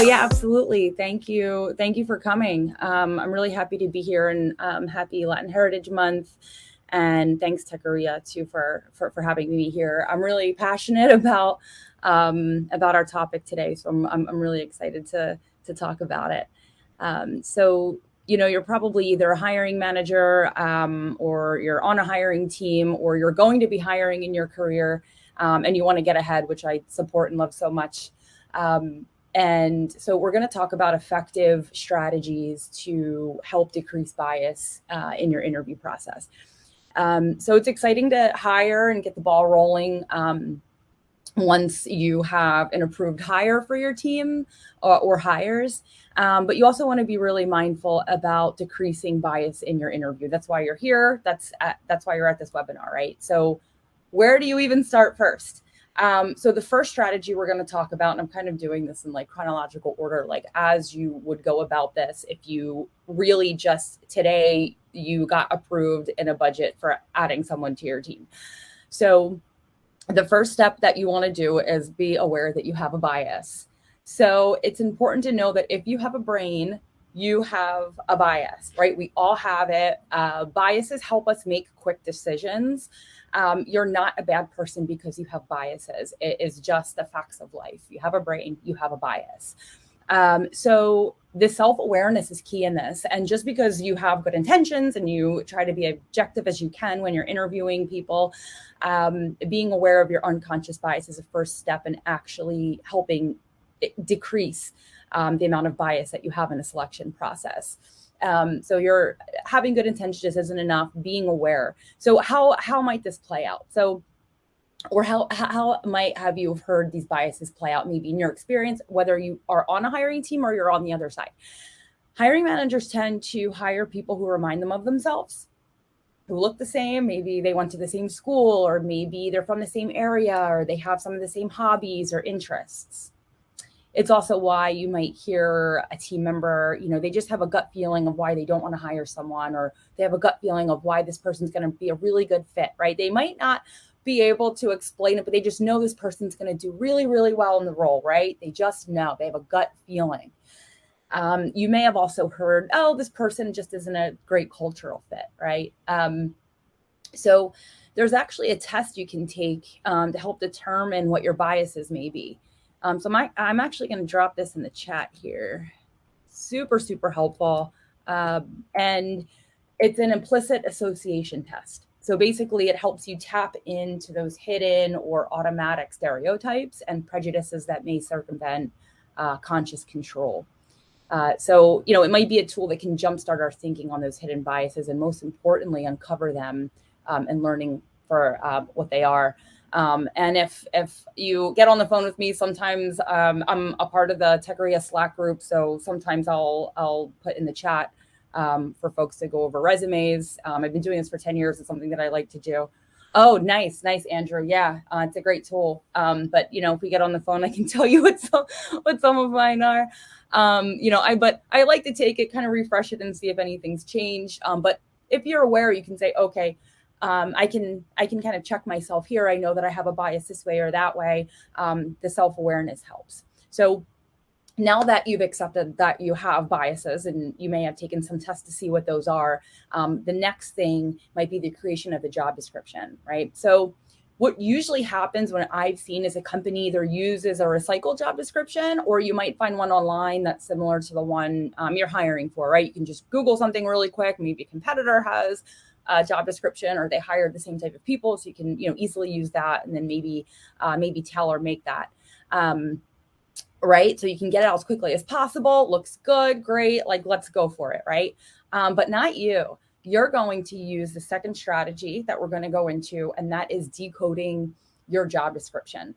Oh yeah, absolutely. Thank you. Thank you for coming. I'm really happy to be here, and happy Latin Heritage Month. And thanks to Korea too for having me here. I'm really passionate about our topic today, so I'm really excited to talk about it. So you're probably either a hiring manager, or you're on a hiring team, or you're going to be hiring in your career, and you want to get ahead, which I support and love so much. And so we're going to talk about effective strategies to help decrease bias in your interview process. So it's exciting to hire and get the ball rolling. Once you have an approved hire for your team, or hires. But you also want to be really mindful about decreasing bias in your interview. That's why you're here. That's why you're at this webinar, right? So where do you even start first? So the first strategy we're going to talk about, and I'm kind of doing this in like chronological order, like as you would go about this if you really just today you got approved in a budget for adding someone to your team. So the first step that you want to do is be aware that you have a bias. So it's important to know that if you have a brain, you have a bias, right? We all have it. Biases help us make quick decisions. You're not a bad person because you have biases. It is just the facts of life. You have a brain, you have a bias. So the self-awareness is key in this. And just because you have good intentions and you try to be objective as you can when you're interviewing people, being aware of your unconscious bias is a first step in actually helping decrease the amount of bias that you have in a selection process. So you're having good intentions isn't enough, being aware. So how might this play out? So, or how might have you heard these biases play out maybe in your experience, whether you are on a hiring team or you're on the other side? Hiring managers tend to hire people who remind them of themselves, who look the same. Maybe they went to the same school, or maybe they're from the same area, or they have some of the same hobbies or interests. It's also why you might hear a team member, they just have a gut feeling of why they don't want to hire someone, or they have a gut feeling of why this person's going to be a really good fit, right? They might not be able to explain it, but they just know this person's going to do really, really well in the role, right? They just know. They have a gut feeling. You may have also heard, oh, this person just isn't a great cultural fit, right? So there's actually a test you can take to help determine what your biases may be. So I'm actually going to drop this in the chat here. Super, super helpful. And it's an implicit association test. So basically, it helps you tap into those hidden or automatic stereotypes and prejudices that may circumvent conscious control. So it might be a tool that can jumpstart our thinking on those hidden biases, and most importantly, uncover them and learning for what they are. And if you get on the phone with me, sometimes I'm a part of the Techeria Slack group, so sometimes I'll put in the chat for folks to go over resumes. I've been doing this for 10 years. It's something that I like to do. Oh, nice, Andrew. Yeah, it's a great tool. But if we get on the phone, I can tell you what some of mine are. But I like to take it, kind of refresh it, and see if anything's changed. But if you're aware, you can say, okay, I can kind of check myself here. I know that I have a bias this way or that way. The self-awareness helps. So now that you've accepted that you have biases, and you may have taken some tests to see what those are, the next thing might be the creation of the job description, right? So what usually happens when I've seen is a company either uses a recycled job description, or you might find one online that's similar to the one you're hiring for, right? You can just Google something really quick. Maybe a competitor has a job description, or they hired the same type of people, so you can easily use that, and then maybe tailor make that. Right? So you can get it out as quickly as possible. Looks good, great, like let's go for it, right? But not you. You're going to use the second strategy that we're going to go into, and that is decoding your job description.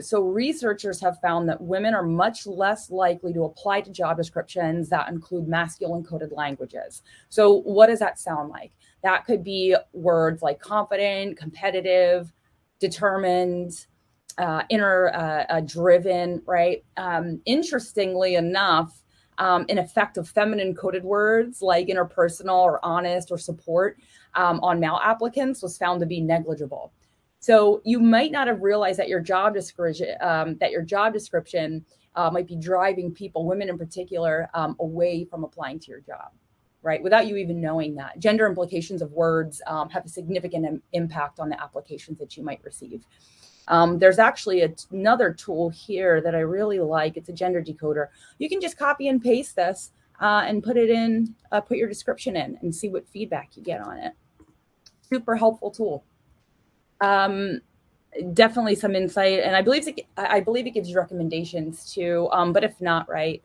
So researchers have found that women are much less likely to apply to job descriptions that include masculine coded languages. So what does that sound like? That could be words like confident, competitive, determined, driven, right? Interestingly enough, an effect of feminine coded words like interpersonal or honest or support on male applicants was found to be negligible. So you might not have realized that your job description might be driving people, women in particular, away from applying to your job, right? Without you even knowing that. Gender implications of words have a significant impact on the applications that you might receive. There's actually another tool here that I really like. It's a gender decoder. You can just copy and paste this and put it in, put your description in and see what feedback you get on it. Super helpful tool. Definitely some insight, and I believe it gives you recommendations too. But if not, right,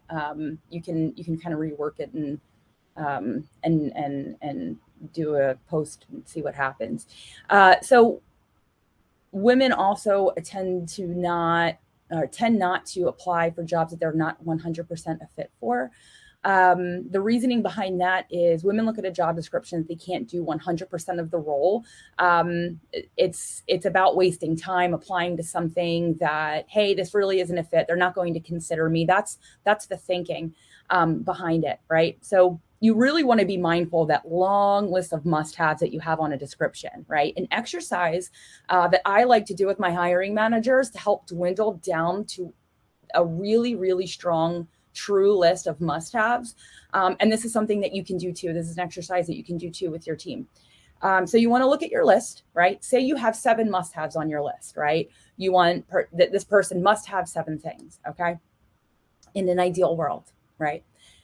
you can kind of rework it and do a post and see what happens. So women also tend not to apply for jobs that they're not 100% a fit for. The reasoning behind that is women look at a job description that they can't do 100% of the role. It's about wasting time applying to something that, hey, this really isn't a fit. They're not going to consider me. That's the thinking behind it, right? So you really want to be mindful of that long list of must-haves that you have on a description, right? An exercise that I like to do with my hiring managers to help dwindle down to a really, really strong true list of must-haves. And this is something that you can do too. This is an exercise that you can do too with your team. So you want to look at your list, right? Say you have 7 must-haves on your list, right? You want that this person must have 7 things, okay? In an ideal world, right?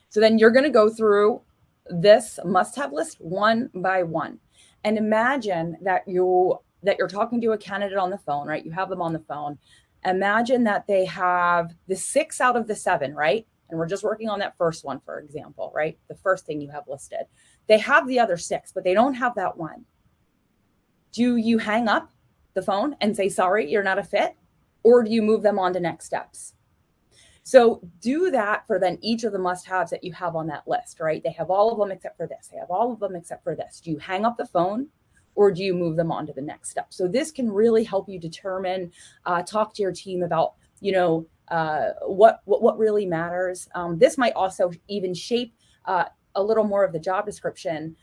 So then you're going to go through this must-have list one by one, and imagine that you're talking to a candidate on the phone, right? You have them on the phone. Imagine that they have the 6 out of the 7, right? And we're just working on that first one, for example, right? The first thing you have listed. They have the other 6, but they don't have that one. Do you hang up the phone and say, sorry, you're not a fit? Or do you move them on to next steps? So do that for then each of the must-haves that you have on that list, right? They have all of them except for this. They have all of them except for this. Do you hang up the phone or do you move them on to the next step? So this can really help you determine, talk to your team about, what really matters. This might also even shape a little more of the job description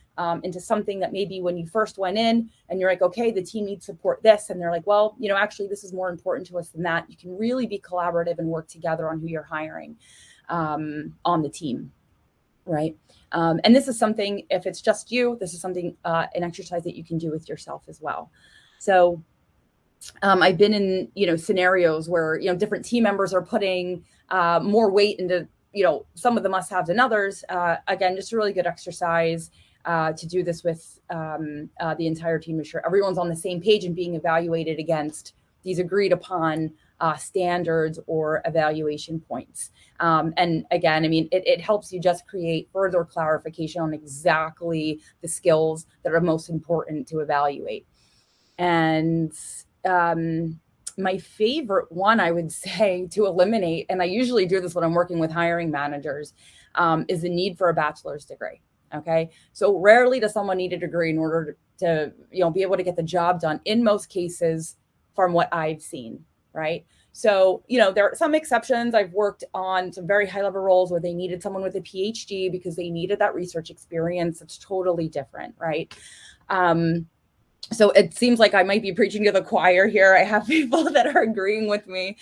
into something that maybe when you first went in and you're like, okay, the team needs support this. And they're like, well, actually this is more important to us than that. You can really be collaborative and work together on who you're hiring on the team, right? And this is something, if it's just you, this is something, an exercise that you can do with yourself as well. So I've been in, scenarios where, different team members are putting more weight into, some of the must-haves than others. Again, just a really good exercise to do this with the entire team, to make sure everyone's on the same page and being evaluated against these agreed upon standards or evaluation points. And again, it helps you just create further clarification on exactly the skills that are most important to evaluate. And my favorite one, I would say, to eliminate, and I usually do this when I'm working with hiring managers, is the need for a bachelor's degree. Okay. So rarely does someone need a degree in order to be able to get the job done, in most cases, from what I've seen. Right. So, there are some exceptions. I've worked on some very high level roles where they needed someone with a PhD because they needed that research experience. It's totally different. Right. So it seems like I might be preaching to the choir here. I have people that are agreeing with me.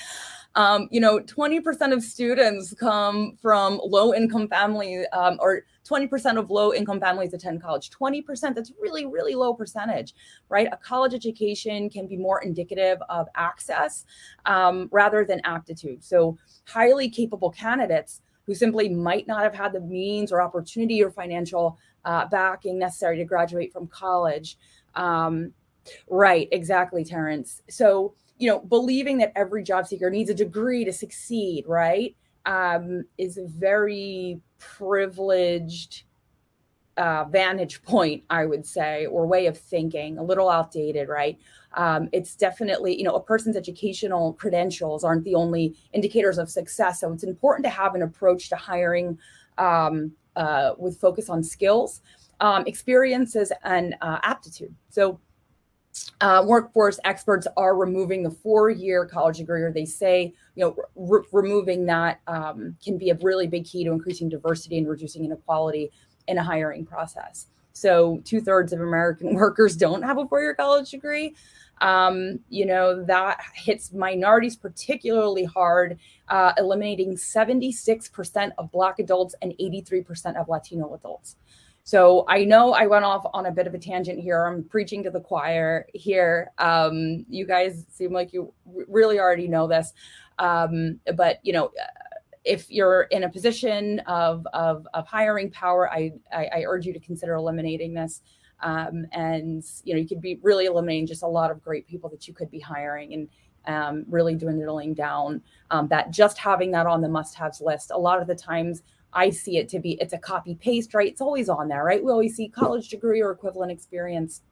20% of students come from low-income families, or 20% of low-income families attend college. 20%, that's really, really low percentage, right? A college education can be more indicative of access rather than aptitude. So highly capable candidates who simply might not have had the means or opportunity or financial backing necessary to graduate from college. Right, exactly, Terrence. So, believing that every job seeker needs a degree to succeed, right, is a very privileged vantage point, I would say, or way of thinking, a little outdated, right? It's definitely, a person's educational credentials aren't the only indicators of success. So it's important to have an approach to hiring with focus on skills, experiences, and aptitude. So workforce experts are removing the 4-year college degree, or they say, removing that can be a really big key to increasing diversity and reducing inequality in a hiring process. So 2/3 of American workers don't have a 4-year college degree. That hits minorities particularly hard, eliminating 76% of Black adults and 83% of Latino adults. So I know I went off on a bit of a tangent here. I'm preaching to the choir here. You guys seem like you really already know this. But if you're in a position of hiring power, I urge you to consider eliminating this. And you could be really eliminating just a lot of great people that you could be hiring, and really dwindling down that just having that on the must-haves list. A lot of the times I see it to be, it's a copy paste, right? It's always on there, right? We always see college degree or equivalent experience.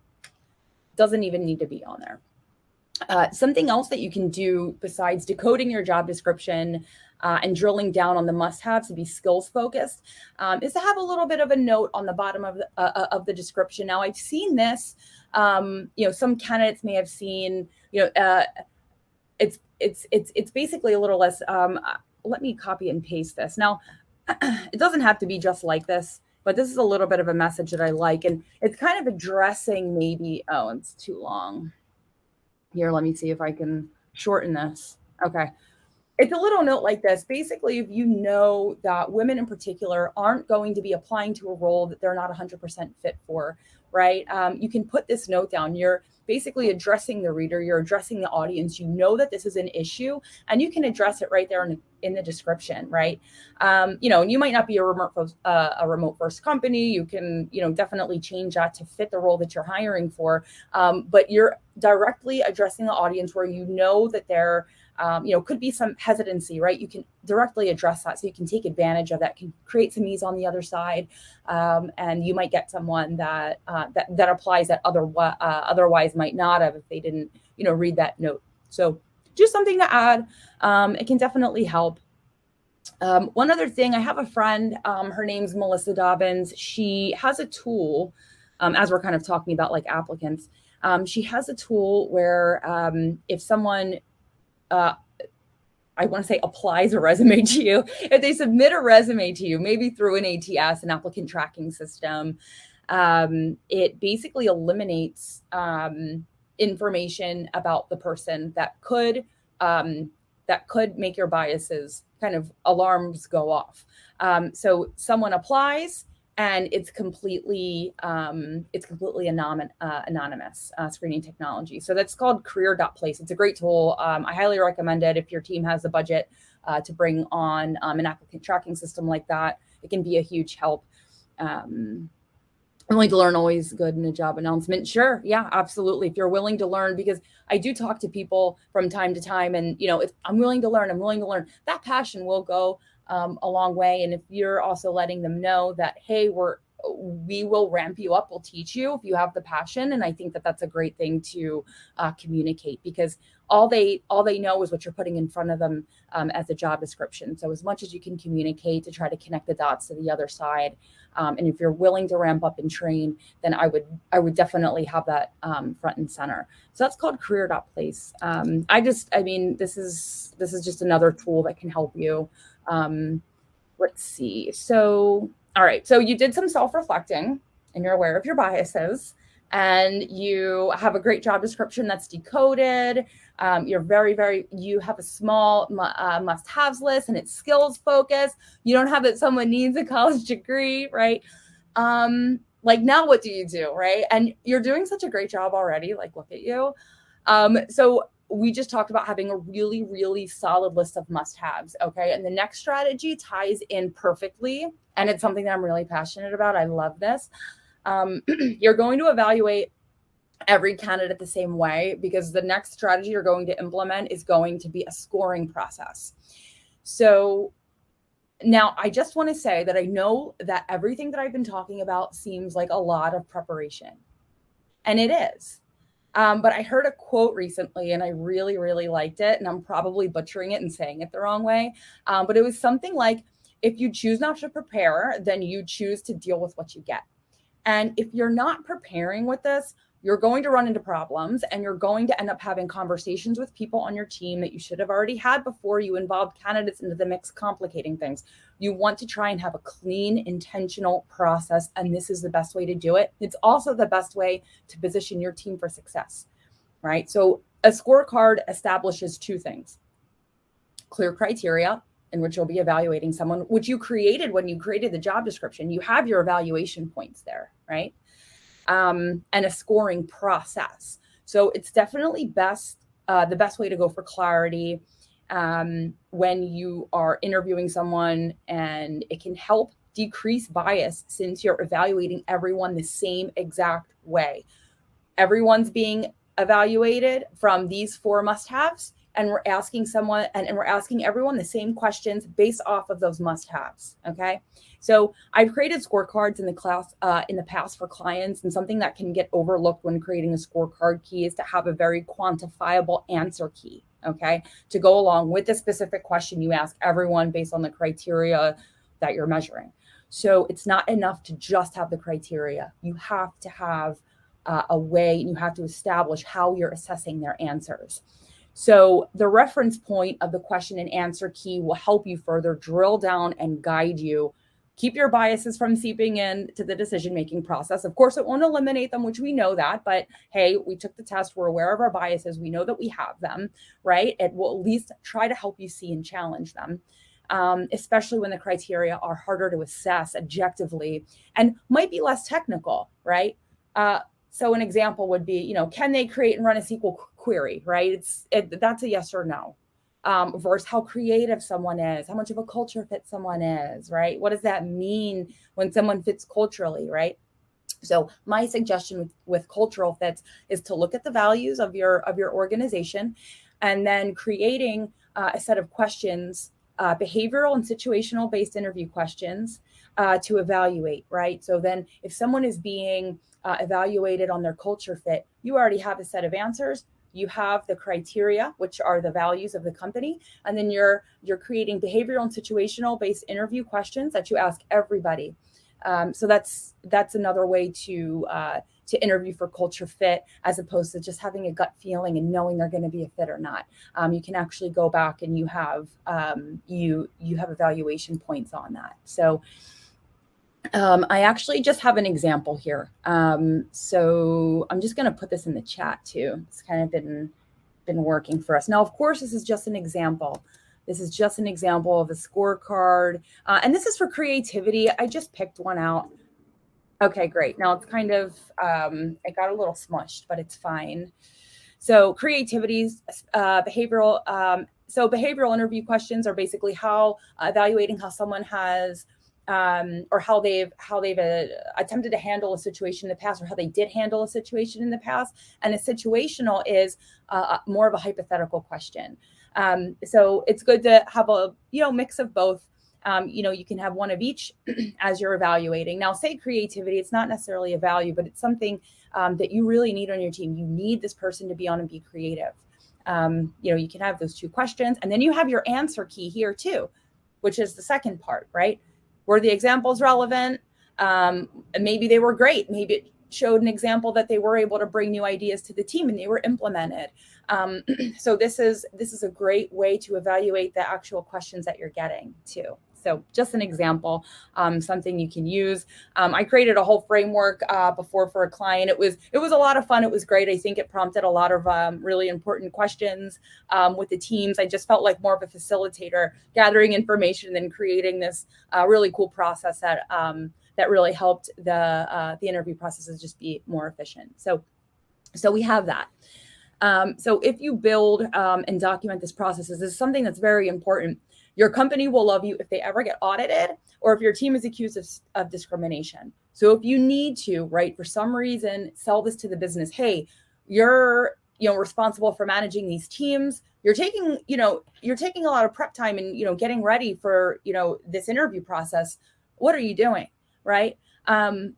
Doesn't even need to be on there. Something else that you can do besides decoding your job description and drilling down on the must-haves to be skills focused is to have a little bit of a note on the bottom of the description. Now, I've seen this. Some candidates may have seen. It's basically a little less. Let me copy and paste this. Now, it doesn't have to be just like this, but this is a little bit of a message that I like, and it's kind of addressing maybe. Oh, it's too long. Here, let me see if I can shorten this. Okay. It's a little note like this. Basically, if you know that women in particular aren't going to be applying to a role that they're not 100% fit for, right? You can put this note down. You're basically addressing the reader. You're addressing the audience. You know that this is an issue, and you can address it right there in the description, right? And you might not be a remote first company. You can, definitely change that to fit the role that you're hiring for. But you're directly addressing the audience where you know that they're could be some hesitancy, right? You can directly address that, so you can take advantage of that, can create some ease on the other side, and you might get someone that applies that otherwise might not have if they didn't, read that note. So just something to add. It can definitely help. One other thing, I have a friend, her name's Melissa Dobbins. She has a tool, as we're kind of talking about like applicants. She has a tool where if someone I want to say applies a resume to you, if they submit a resume to you, maybe through an ATS, an applicant tracking system, it basically eliminates information about the person that could make your biases kind of alarms go off. So someone applies, and it's completely anonymous screening technology. So that's called career.place. It's a great tool. I highly recommend it if your team has the budget to bring on an applicant tracking system like that. It can be a huge help. Willing to learn, always good in a job announcement. Sure. Yeah, absolutely. If you're willing to learn, because I do talk to people from time to time, and, if I'm willing to learn, that passion will go a long way. And if you're also letting them know that, hey, we will ramp you up, we'll teach you if you have the passion. And I think that that's a great thing to communicate, because all they know is what you're putting in front of them as a job description. So as much as you can communicate to try to connect the dots to the other side, and if you're willing to ramp up and train, then I would definitely have that front and center. So that's called career.place. This is just another tool that can help you. Let's see. So, all right. So you did some self-reflecting, and you're aware of your biases, and you have a great job description that's decoded. You have a small must-haves list, and it's skills focused. You don't have that someone needs a college degree, right? Now what do you do, right? And you're doing such a great job already. Like, look at you. So we just talked about having a really, really solid list of must-haves, okay? And the next strategy ties in perfectly, and it's something that I'm really passionate about. I love this. You're going to evaluate every candidate the same way, because the next strategy you're going to implement is going to be a scoring process. So now I just want to say that I know that everything that I've been talking about seems like a lot of preparation, and it is. But I heard a quote recently, and I really, really liked it, and I'm probably butchering it and saying it the wrong way. But it was something like, if you choose not to prepare, then you choose to deal with what you get. And if you're not preparing with this, you're going to run into problems, and you're going to end up having conversations with people on your team that you should have already had before you involved candidates into the mix, complicating things. You want to try and have a clean, intentional process, and this is the best way to do it. It's also the best way to position your team for success. right? So a scorecard establishes two things: clear criteria in which you'll be evaluating someone, which you created when you created the job description. You have your evaluation points there, right? And a scoring process. So it's definitely the best way to go for clarity when you are interviewing someone, and it can help decrease bias since you're evaluating everyone the same exact way. Everyone's being evaluated from these four must-haves, and we're asking someone and we're asking everyone the same questions based off of those must-haves. Okay, so I've created scorecards in the past for clients, and something that can get overlooked when creating a scorecard key is to have a very quantifiable answer key. Okay, to go along with the specific question you ask everyone based on the criteria that you're measuring. So it's not enough to just have the criteria. You have to have a way, and you have to establish how you're assessing their answers. So the reference point of the question and answer key will help you further drill down and guide you. Keep your biases from seeping into the decision-making process. Of course, it won't eliminate them, which we know that, but hey, we took the test, we're aware of our biases, we know that we have them, right? It will at least try to help you see and challenge them. Especially when the criteria are harder to assess objectively and might be less technical, right? So an example would be, can they create and run a SQL query, right? That's a yes or no. Versus how creative someone is, how much of a culture fit someone is, right? What does that mean when someone fits culturally, right? So my suggestion with cultural fits is to look at the values of your organization, and then creating a set of questions, behavioral and situational based interview questions to evaluate, right? So then if someone is being evaluated on their culture fit, you already have a set of answers. You have the criteria, which are the values of the company, and then you're creating behavioral and situational based interview questions that you ask everybody. So that's another way to interview for culture fit, as opposed to just having a gut feeling and knowing they're going to be a fit or not. You can actually go back and you have evaluation points on that. So I actually just have an example here. So I'm just going to put this in the chat too. It's kind of been working for us. Now, of course, this is just an example. This is just an example of a scorecard. And this is for creativity. I just picked one out. Okay, great. Now it's kind of, it got a little smushed, but it's fine. So creativity, behavioral. So behavioral interview questions are basically how evaluating how someone has or how they've attempted to handle a situation in the past, or how they did handle a situation in the past. And a situational is more of a hypothetical question. So it's good to have a mix of both. You can have one of each as you're evaluating. Now, say creativity, it's not necessarily a value, but it's something that you really need on your team. You need this person to be on and be creative. You can have those two questions, and then you have your answer key here too, which is the second part, right? Were the examples relevant? Maybe they were great. Maybe it showed an example that they were able to bring new ideas to the team and they were implemented. So this is a great way to evaluate the actual questions that you're getting too. So just an example, something you can use. I created a whole framework before for a client. It was a lot of fun. It was great. I think it prompted a lot of really important questions with the teams. I just felt like more of a facilitator, gathering information and then creating this really cool process that really helped the interview processes just be more efficient. So we have that. So if you build and document this process, this is something that's very important. Your company will love you if they ever get audited, or if your team is accused of discrimination. So if you need to, right, for some reason, sell this to the business, hey, you're responsible for managing these teams. You're taking a lot of prep time and getting ready for this interview process. What are you doing, right? The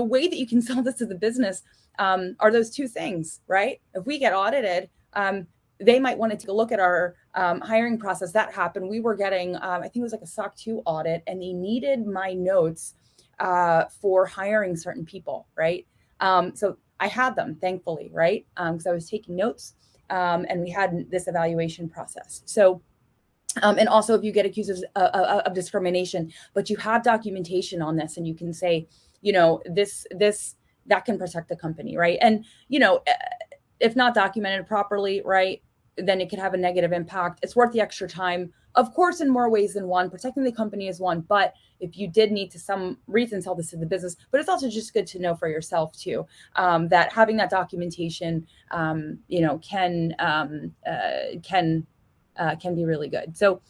way that you can sell this to the business are those two things, right? If we get audited, they might want to take a look at our hiring process. That happened. We were getting, I think it was like a SOC 2 audit, and they needed my notes for hiring certain people, right? So I had them, thankfully, right? Because I was taking notes, and we had this evaluation process. So, and also if you get accused of discrimination, but you have documentation on this, and you can say, this that can protect the company, right? And if not documented properly, right, then it could have a negative impact. It's worth the extra time, of course, in more ways than one. Protecting the company is one, but if you did need to some reason tell this to the business, but it's also just good to know for yourself too, that having that documentation, can be really good. So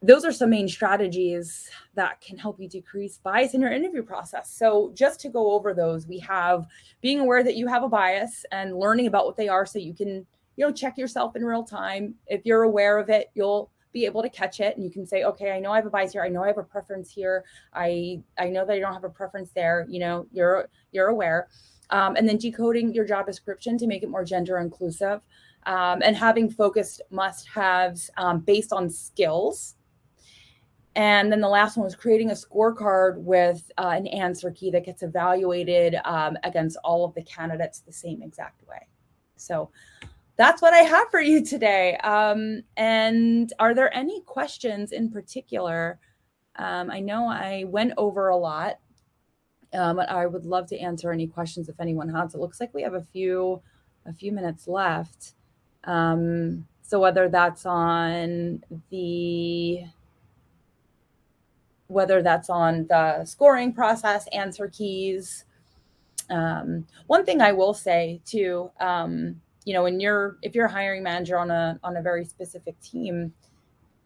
those are some main strategies that can help you decrease bias in your interview process. So just to go over those, we have being aware that you have a bias and learning about what they are so you can, check yourself in real time. If you're aware of it, you'll be able to catch it and you can say, okay, I know I have a bias here. I know I have a preference here. I know that I don't have a preference there. You're aware. And then decoding your job description to make it more gender inclusive, and having focused must-haves based on skills. And then the last one was creating a scorecard with an answer key that gets evaluated against all of the candidates the same exact way. So that's what I have for you today. And are there any questions in particular? I know I went over a lot, but I would love to answer any questions if anyone has. It looks like we have a few minutes left. So whether that's on the scoring process, answer keys. One thing I will say too, if you're a hiring manager on a very specific team,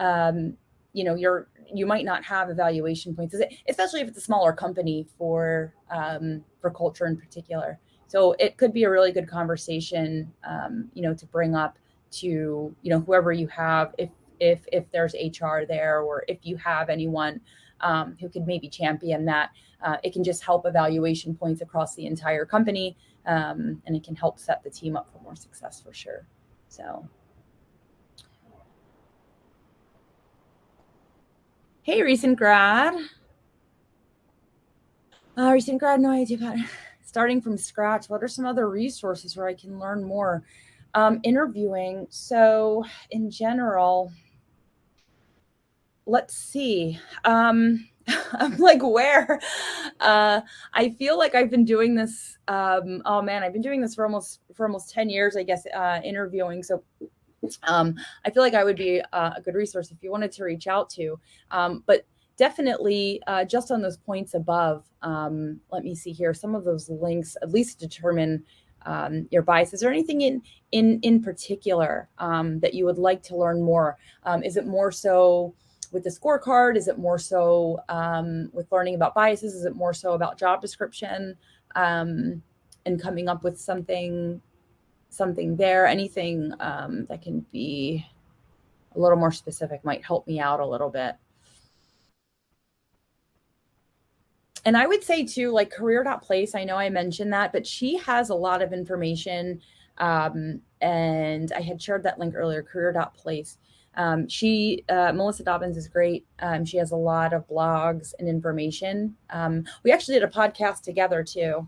you might not have evaluation points, especially if it's a smaller company for culture in particular. So it could be a really good conversation, to bring up to, whoever you have, if there's HR there, or if you have anyone who could maybe champion that. It can just help evaluation points across the entire company, and it can help set the team up for more success for sure. So, hey, recent grad, no idea about starting from scratch. What are some other resources where I can learn more? Interviewing. So in general, let's see. I'm like, where? I feel like I've been doing this. I've been doing this for almost 10 years, I guess, interviewing. So I feel like I would be a good resource if you wanted to reach out to. But definitely, just on those points above, let me see here. Some of those links at least determine your biases, or anything in particular that you would like to learn more. Is it more so with the scorecard? Is it more so with learning about biases? Is it more so about job description and coming up with something there? Anything that can be a little more specific might help me out a little bit. And I would say too, like career.place, I know I mentioned that, but she has a lot of information. And I had shared that link earlier, career.place. Melissa Dobbins is great. She has a lot of blogs and information. We actually did a podcast together too.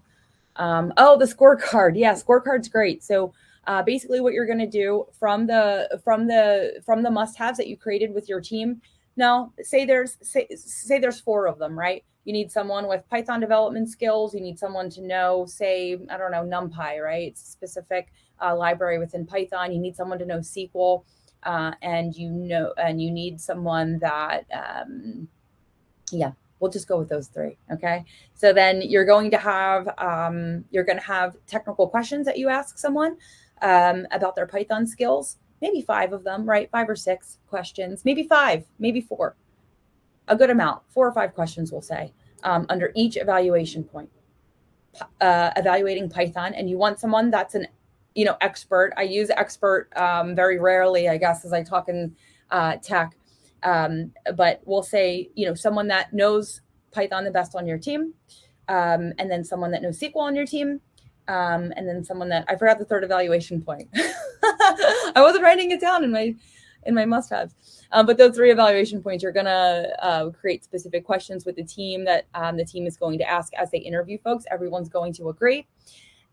The scorecard. Yeah, scorecard's great. So basically what you're going to do from the must-haves that you created with your team. Now, say there's 4 of them, right? You need someone with Python development skills. You need someone to know, say, I don't know, NumPy, right? It's a specific library within Python. You need someone to know SQL, and you need someone that, we'll just go with those 3. Okay. So then you're going to have technical questions that you ask someone about their Python skills. Maybe 5 of them, right? 5 or 6 questions, maybe 5, maybe 4, a good amount, 4 or 5 questions, we'll say, under each evaluation point, evaluating Python. And you want someone that's an, expert. I use expert very rarely, I guess, as I talk in tech. But we'll say, someone that knows Python the best on your team, and then someone that knows SQL on your team, and then someone that, I forgot the 3rd evaluation point. I wasn't writing it down in my must-haves. But those 3 evaluation points, you're gonna create specific questions with the team that the team is going to ask as they interview folks. Everyone's going to agree.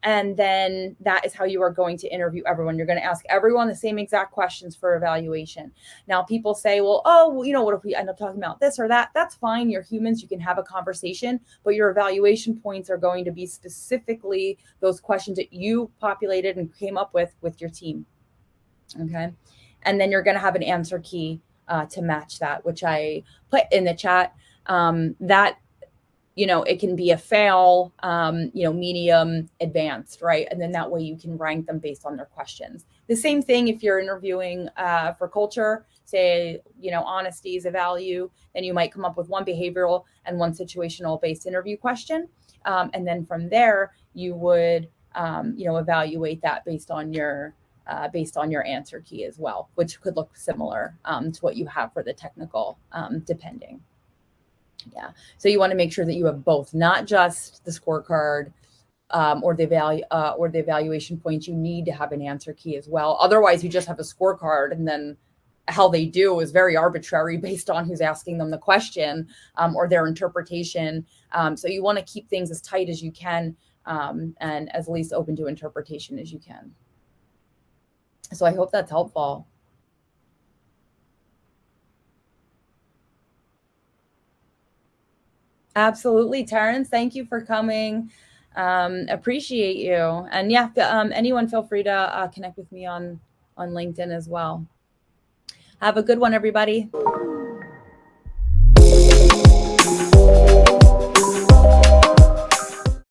And then that is how you are going to interview everyone. You're going to ask everyone the same exact questions for evaluation. Now, people say, well, oh, well, you know, what if we end up talking about this or that? That's fine. You're humans. You can have a conversation, but your evaluation points are going to be specifically those questions that you populated and came up with your team. Okay. And then you're going to have an answer key to match that, which I put in the chat. That, you know, it can be a fail, you know, medium, advanced, right? And then that way you can rank them based on their questions. The same thing if you're interviewing for culture, say, you know, honesty is a value, then you might come up with one behavioral and one situational based interview question. And then from there, you would, you know, evaluate that based on your answer key as well, which could look similar to what you have for the technical, depending. Yeah. So you want to make sure that you have both, not just the scorecard or the value or the evaluation points. You need to have an answer key as well. Otherwise, you just have a scorecard, and then how they do is very arbitrary based on who's asking them the question or their interpretation. So you want to keep things as tight as you can and as least open to interpretation as you can. So I hope that's helpful. Absolutely, Terrence. Thank you for coming. Appreciate you. And yeah, anyone feel free to connect with me on LinkedIn as well. Have a good one, everybody.